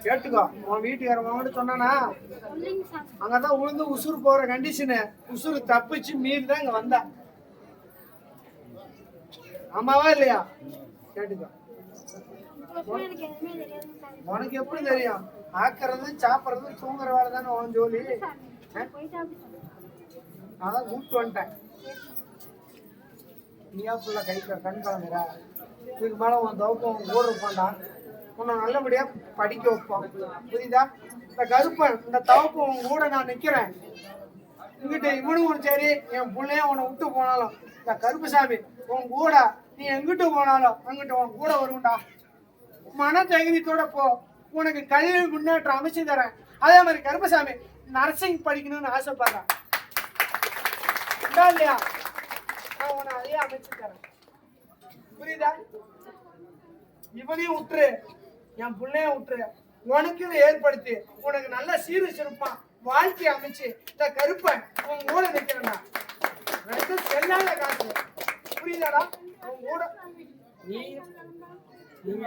கேட்டுக்கோ, உன் வீட்டுக்காரன் சொன்னானா அங்கதான் உளுந்து உசுறு போற கண்டிஷனு, உசுறு தப்பிச்சு மீறி தான் இங்க வந்தா. ஆமாவா இல்லையா? கேட்டுக்கோ. உனக்கு எப்படி தெரியும்? ஆக்குறதும் சாப்பிட்றதும் தூங்குற வேலை தானே உன் ஜோலி. அதான் கூப்பிட்டு வந்துட்டேன். நீயா ஃபுல்லா கண் கலங்குற. இதுக்கு மேல உன் தவப்பம் கூட இருப்பான்டா. உன்னை நல்லபடியா படிக்க வைப்போம். புரியுதா? இந்த கருப்பன் இந்த தவப்பு உன் கூட நான் நிக்கிறேன். இங்கிட்ட இவனும் சரி, என் பிள்ளைய உன்னை விட்டு போனாலும் இந்த கருப்புசாமி உன் கூட நீ எங்கிட்டு போனாலும் அங்கிட்ட உன் கூட வரும்டா. மன தைரியத்தோட போ. உனக்கு கல்வி முன்னேற்றம் அமைச்சு தரேன். அதே மாதிரி கருப்பசாமி நர்சிங் படிக்கணும்னு ஆசைப்படுறேன் இல்லையா? நான் உன்னை அதையே அமைச்சு தரேன். புரியுதா? இவனையும் விட்டுரு, என் பிள்ளைய விட்டுரு. உனக்கு இதை ஏற்படுத்தி உனக்கு நல்ல சீரு சிறப்பான் வாழ்க்கையை அமைச்சு இந்த கருப்பன் உன் கூட நிக்கிறேன்னா ரெண்டும் செல்லாத காசு. புரியுதாடா? உன் கூட நீ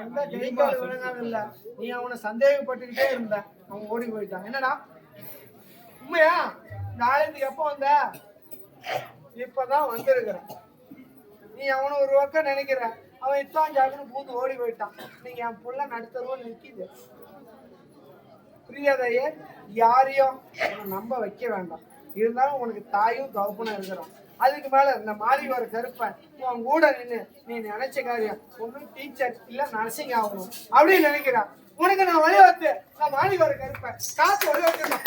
எந்த ஜெயிக்காத விளங்காத இல்ல. நீ அவனை சந்தேகப்பட்டுக்கிட்டே இருந்த, அவன் ஓடி போயிட்டான். என்னடா உண்மையா? நாளைக்கு எப்ப வந்த? இப்பதான் வந்திருக்கிறேன். நீ அவனை ஒரு பக்கம் நினைக்கிற, அவன் இத்தான் ஜாக்குன்னு பூந்து ஓடி போயிட்டான். நீங்க என் புள்ள நடுத்தருவோம் நிற்கிது. புரியாதையே? யாரையும் நம்ப வைக்க வேண்டாம். இருந்தாலும் உனக்கு தாயும் தவப்புனும் இருக்கிறான். அதுக்கு மேல இந்த மாறி வர கருப்பேன் உன் கூட நின்று நீ நினைச்ச காரியம் ஒன்னும் டீச்சர் இல்ல நர்சிங் ஆகணும் அப்படின்னு நினைக்கிறான். உனக்கு நான் வழிவகுத்து நான் மாறி வர கருப்பேன் காசு வழிவகுக்கலாம்.